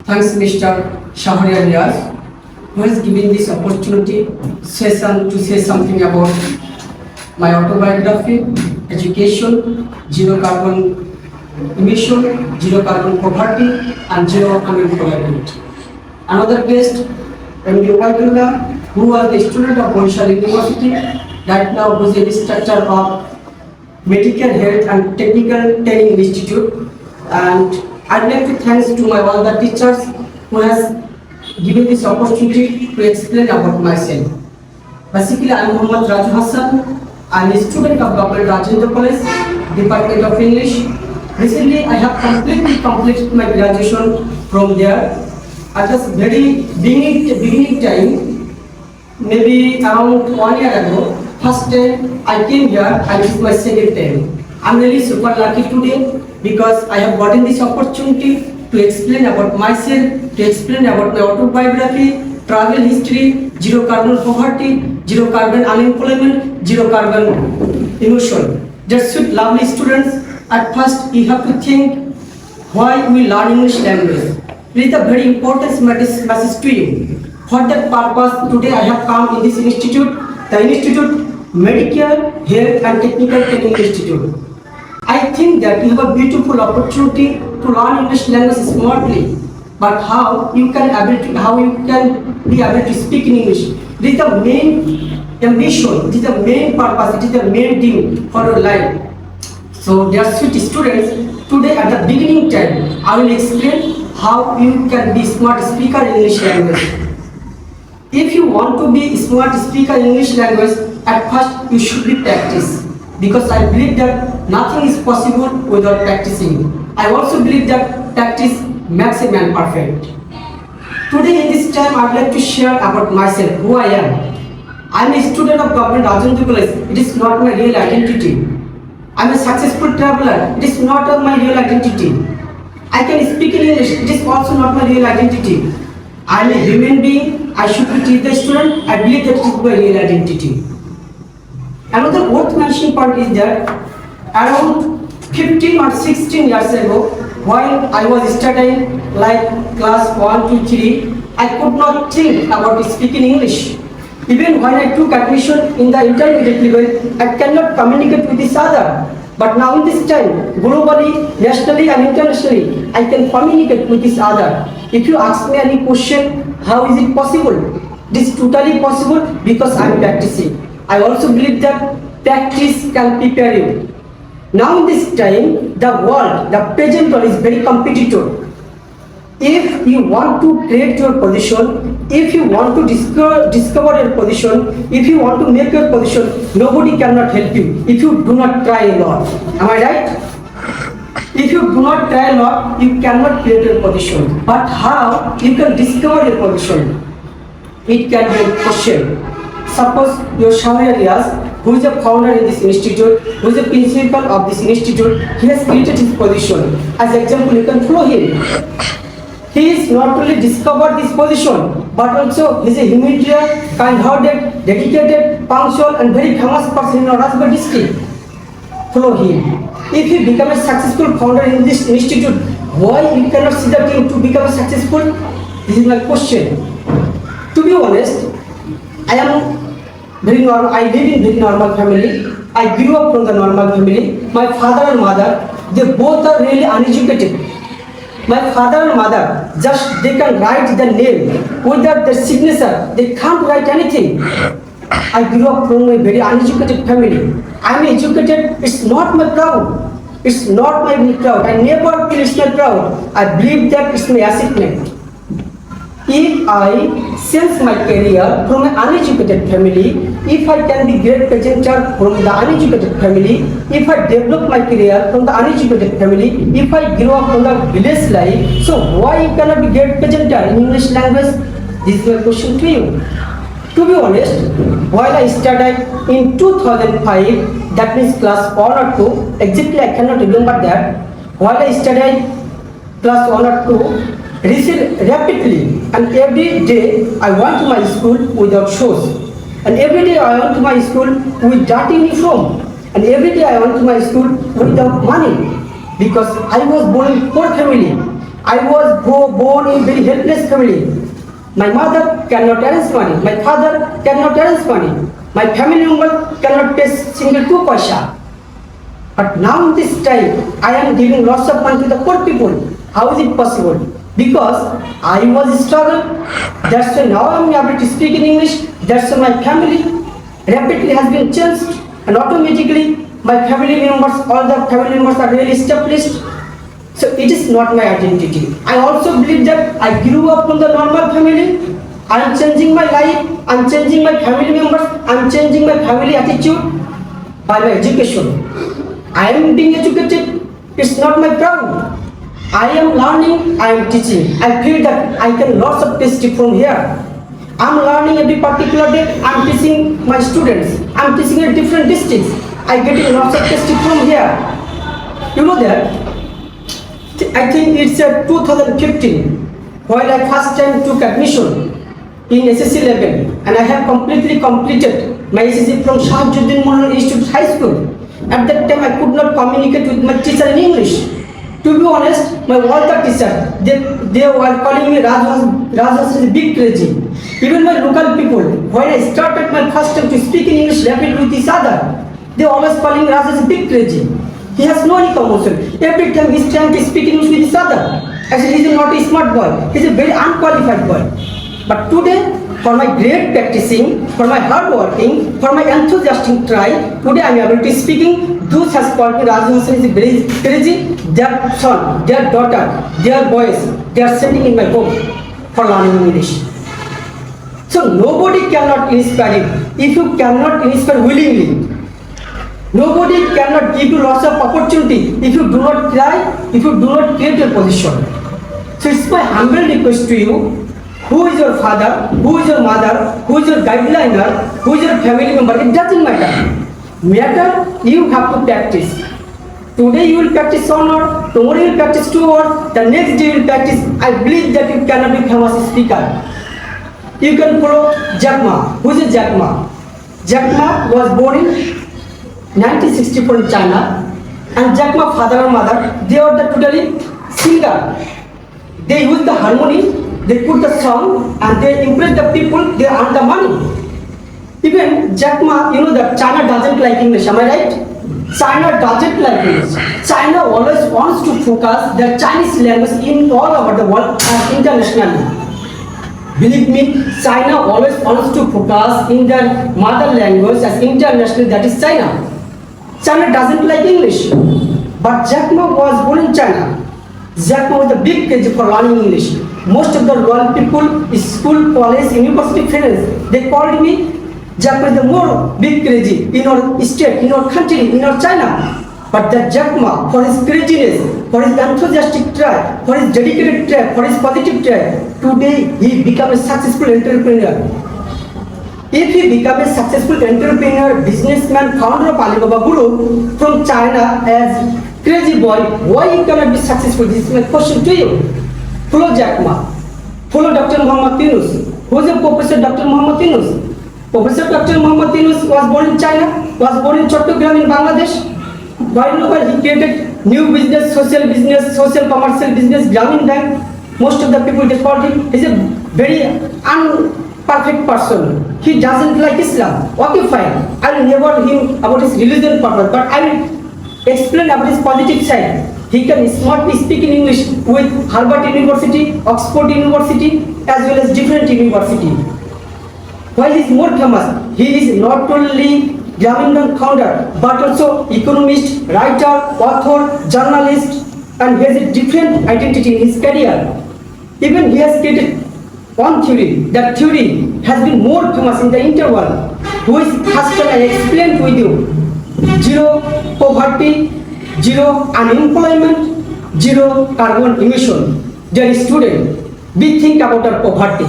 Thanks, Mr. Shahriar Riaz, who has given this opportunity to say something about my autobiography, education, zero carbon emission, zero carbon poverty, and zero unemployment. Another guest, M.D. Ubaidullah, who was the student of Bonshar University, right now who is the instructor of Medical Health and Technical Training Institute, and I'd like to thank to my all the teachers who has given this opportunity to explain about myself. Basically, I am Muhammad Raju Hassan. I am a student of Dr. Rajendra College, Department of English. Recently, I have completed my graduation from there. At the very beginning time, maybe around 1 year ago, first time I came here and this is my second time. I'm really super lucky today because I have gotten this opportunity to explain about myself, to explain about my autobiography, travel history, zero carbon poverty, zero carbon unemployment, zero carbon emission. Just sweet lovely students, at first you have to think why we learn English language. It is a very important message to you. For that purpose, today I have come in this institute, the Institute Medical, Health and Technical Training Institute. I think that you have a beautiful opportunity to learn English language smartly, but how you can be able to speak in English. This is the main ambition, it is the main purpose, it is the main thing for your life. So dear sweet students, today at the beginning time, I will explain how you can be smart speaker in English language. If you want to be smart speaker in English language, at first you should be practice. Because I believe that nothing is possible without practicing. I also believe that practice makes a man perfect. Today in this time I would like to share about myself, who I am. I am a student of Government Rajendra College. It is not my real identity. I am a successful traveler. It is not my real identity. I can speak in English. It is also not my real identity. I am a human being. I should teach the student. I believe that it is my real identity. Another worth mentioning point is that around 15 or 16 years ago, while I was studying like class 1, 2, 3, I could not think about speaking English. Even when I took admission in the intermediate level, I cannot communicate with each other. But now in this time, globally, nationally and internationally, I can communicate with each other. If you ask me any question, how is it possible? This is totally possible because I am practicing. I also believe that practice can prepare you. Now in this time, the world, the present world is very competitive. If you want to create your position, if you want to discover your position, if you want to make your position, nobody cannot help you if you do not try a lot. Am I right? If you do not try a lot, you cannot create your position. But how you can discover your position? It can be a question. Suppose your Shahriar Riaz, who is a founder in this institute, who is a principal of this institute, he has created his position. As example, you can follow him. He is not only discovered this position, but also he is a humanitarian, kind-hearted, dedicated, punctual and very famous person in Rajasthan district. Follow him. If he becomes a successful founder in this institute, why you cannot see that him to become successful? This is my question. To be honest, I am very normal. I live in very normal family. I grew up from the normal family. My father and mother, they both are really uneducated. My father and mother, just they can write the name without their signature. They can't write anything. I grew up from a very uneducated family. I am educated. It's not my proud. It's not my proud. I never feel it's my proud. I believe that it's my achievement. If I sense my career from an uneducated family, if I can be great presenter from the uneducated family, if I develop my career from the uneducated family, if I grow up from the village life, so why you cannot be great presenter in English language? This is my question to you. To be honest, while I studied in 2005, that means class 1 or 2, exactly I cannot remember that, while I studied class 1 or 2, rapidly, and every day I went to my school without shoes, and every day I went to my school with dirty uniform, and every day I went to my school without money because I was born in poor family. I was born in very helpless family. My mother cannot arrange money. My father cannot arrange money. My family member cannot pay single 2 paisa. But now in this time, I am giving lots of money to the poor people. How is it possible? Because I was struggle. That's why now I am able to speak in English. That's why my family rapidly has been changed, and automatically my family members, all the family members are really established. So it is not my identity. I also believe that I grew up from the normal family. I am changing my life. I am changing my family members. I am changing my family attitude by my education. I am being educated. It's not my problem. I am learning. I am teaching. I feel that I can lots of testing from here. I am learning every particular day. I am teaching my students. I am teaching in different districts. I getting lots of testing from here. You know that? I think it's 2015 when I first time took admission in SSC level, and I have completely completed my SSC from Shahajuddin Model Institute High School. At that time, I could not communicate with my teacher in English. To be honest, my all the teacher, they were calling me Rajas is big crazy. Even my local people, when I started my first time to speak in English rapidly with each other, they always calling Rajas is big crazy. He has no any commotion. Every time he's trying to speak English with each other. Actually, he's not a smart boy. He's a very unqualified boy. But today, for my great practicing, for my hard working, for my enthusiastic try, today I am able to speaking. Those has called me Raju Hussain is very crazy. Their son, their daughter, their boys, they are sending in my home for learning English. So nobody cannot inspire you if you cannot inspire willingly. Nobody cannot give you lots of opportunity if you do not try, if you do not create your position. So it's my humble request to you. Who is your father? Who is your mother? Who is your guideliner? Who is your family member? It doesn't matter. You have to practice. Today you will practice 1 hour, tomorrow you will practice 2 hours, the next day you will practice. I believe that you cannot be famous speaker. You can follow Jack Ma. Who is Jack Ma? Jack Ma was born in 1964 in China, and Jack Ma father and mother, they are the totally singer. They use the harmony, they put the song, and they impress the people, they earn the money. Even Jack Ma, you know that China doesn't like English, am I right? China doesn't like English. China always wants to focus the Chinese language in all over the world and internationally. Believe me, China always wants to focus in their mother language as international, that is China. China doesn't like English, but Jack Ma was born in China. Jack Ma was the big crazy for learning English. Most of the world people, school, college, university friends, they called me Jack Ma is the more big crazy in our state, in our country, in our China. But that Jack Ma, for his craziness, for his enthusiastic try, for his dedicated try, for his positive try, today he became a successful entrepreneur. If he becomes a successful entrepreneur, businessman, founder of Alibaba Group from China as crazy boy, why he cannot be successful? This is my question to you. Follow Jack Ma. Follow Dr. Muhammad Yunus. Who is the Professor Dr. Muhammad Yunus? Professor Dr. Muhammad Yunus was born in China, was born in Chattogram in Bangladesh. While he created new business, social commercial business, Grameen Bank. Most of the people they called him, he's a very unperfect person. He doesn't like Islam. Okay, fine. I will never him about his religion purpose, but I will explain about his positive side. He can smartly speak in English with Harvard University, Oxford University, as well as different university. Why he is more famous? He is not only Grameen Bank founder, but also economist, writer, author, journalist, and he has a different identity in his career. Even he has created one theory. That theory has been more famous in the interval. Who is first time I explained with you. Zero poverty, zero unemployment, zero carbon emission. Dear student, we think about our poverty.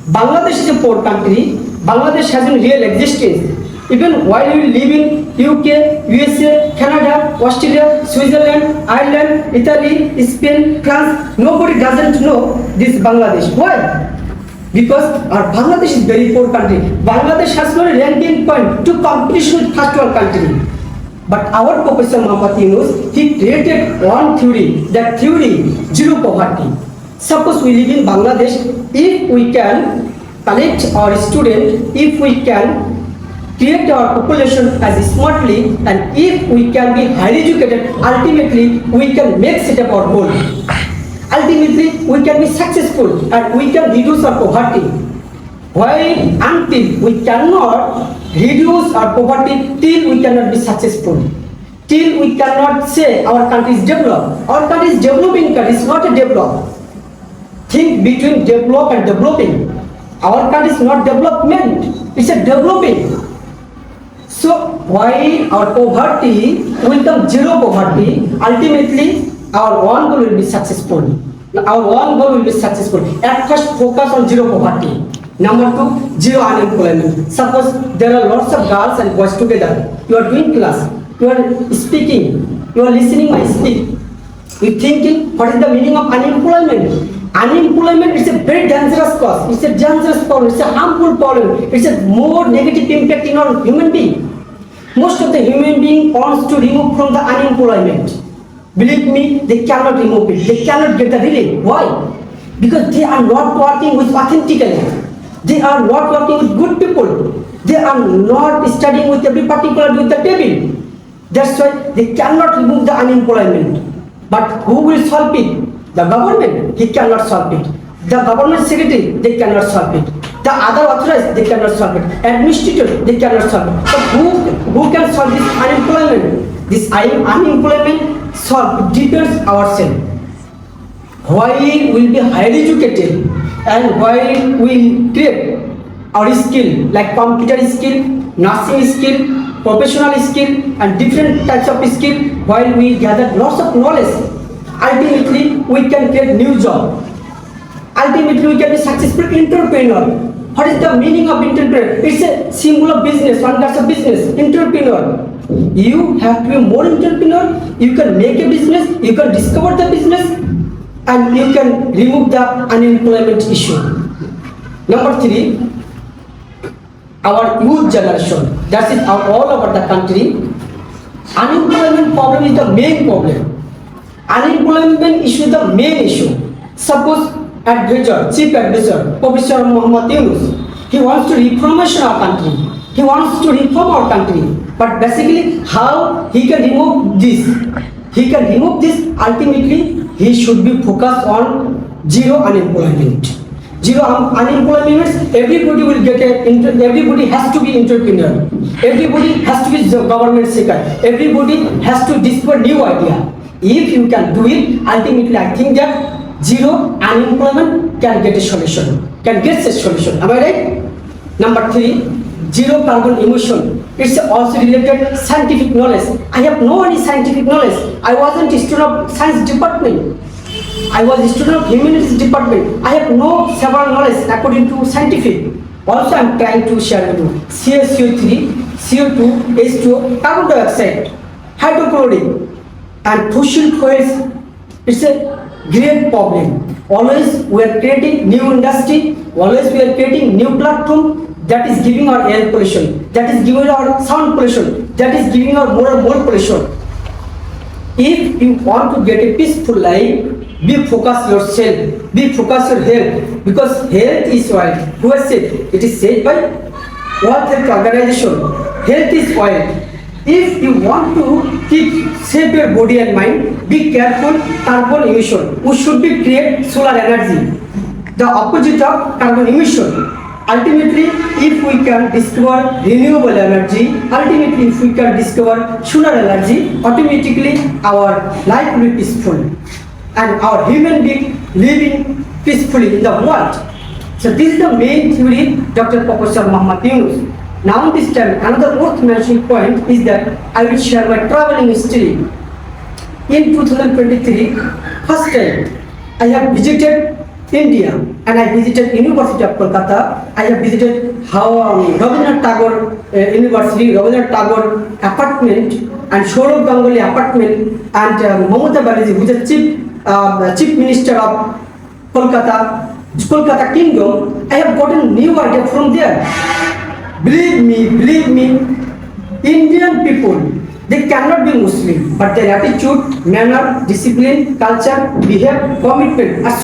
Bangladesh is a poor country. Bangladesh has a real existence. Even while we live in UK, USA, Canada, Australia, Switzerland, Ireland, Italy, Spain, France, nobody doesn't know this Bangladesh. Why? Because our Bangladesh is very poor country. Bangladesh has no ranking point to competition with first world country. But our Professor Muhammad Yunus, he created one theory, that theory, zero poverty. Suppose we live in Bangladesh, if we can collect our student, if we can create our population as smartly, and if we can be highly educated, ultimately we can make set up our goal. Ultimately we can be successful and we can reduce our poverty. Why? Until we cannot reduce our poverty, till we cannot be successful. Till we cannot say our country is developed. Our country is developing country, it's not a develop. Think between develop and developing. Our country is not development, it's a developing. So why our poverty will become zero poverty? Ultimately, our one goal will be successful. Our one goal will be successful. At first, focus on zero poverty. Number two, zero unemployment. Suppose there are lots of girls and boys together. You are doing class. You are speaking. You are listening my speak. You thinking what is the meaning of unemployment? Unemployment is a very dangerous cause. It's a dangerous problem. It's a harmful problem. It's a more negative impact in our human being. Most of the human being wants to remove from the unemployment. Believe me, they cannot remove it. They cannot get the relief. Why? Because they are not working with authentically. They are not working with good people. They are not studying with every particular with the table. That's why they cannot remove the unemployment. But who will solve it? The government. He cannot solve it. The government secretary, they cannot solve it. The other authorized, they cannot solve it. Administrator, they cannot solve it. But who can solve this unemployment? This unemployment solve depends ourselves. Why we'll be highly educated and why we create our skill like computer skill, nursing skill, professional skill and different types of skill, while we gather lots of knowledge, ultimately we can get new job. Ultimately we can be successful entrepreneur. What is the meaning of entrepreneur? It's a symbol of business, one kind of business, entrepreneur. You have to be more entrepreneur, you can make a business, you can discover the business and you can remove the unemployment issue. Number three, our youth generation, that is all over the country, unemployment problem is the main problem. Unemployment issue is the main issue. Suppose advisor, chief advisor, Professor Muhammad Yunus, he wants to reformation our country. He wants to reform our country. But basically, how he can remove this? He can remove this. Ultimately, he should be focused on zero unemployment. Zero unemployment means everybody will get everybody has to be entrepreneur. Everybody has to be government sector. Everybody has to discover new idea. If you can do it, ultimately I think that zero unemployment can get a solution. Can get a solution. Am I right? Number three, zero carbon emission. It's also related scientific knowledge. I have no any scientific knowledge. I wasn't a student of science department. I was a student of humanities department. I have no several knowledge according to scientific. Also I am trying to share with you. CaCO3, CO2, H2O, carbon dioxide, hydrochloric and fossil fuels. It's a great problem. Always we are creating new industry. Always we are creating new platform. That is giving our air pollution, that is giving our sound pollution, that is giving our more and more pollution. If you want to get a peaceful life, be focus yourself, be focus your health, because health is wealth. Who has said? It is said by World Health Organization. Health is wealth. If you want to keep save your body and mind, be careful carbon emission. We should be create solar energy, the opposite of carbon emission. Ultimately, if we can discover renewable energy, ultimately if we can discover solar energy, automatically our life will be peaceful and our human being living peacefully in the world. So this is the main theory, Dr. Professor Muhammad Yunus. Now this time, another worth mentioning point is that I will share my traveling history. In 2023, first time I have visited India and I visited University of Kolkata. I have visited Rabindranath Tagore University, Rabindranath Tagore apartment and Saurav Ganguly apartment and Mamata Banerjee, who is the chief minister of Kolkata Kingdom. I have gotten new idea from there. Believe me, Indian people, they cannot be Muslim, but their attitude, manner, discipline, culture, behavior, commitment are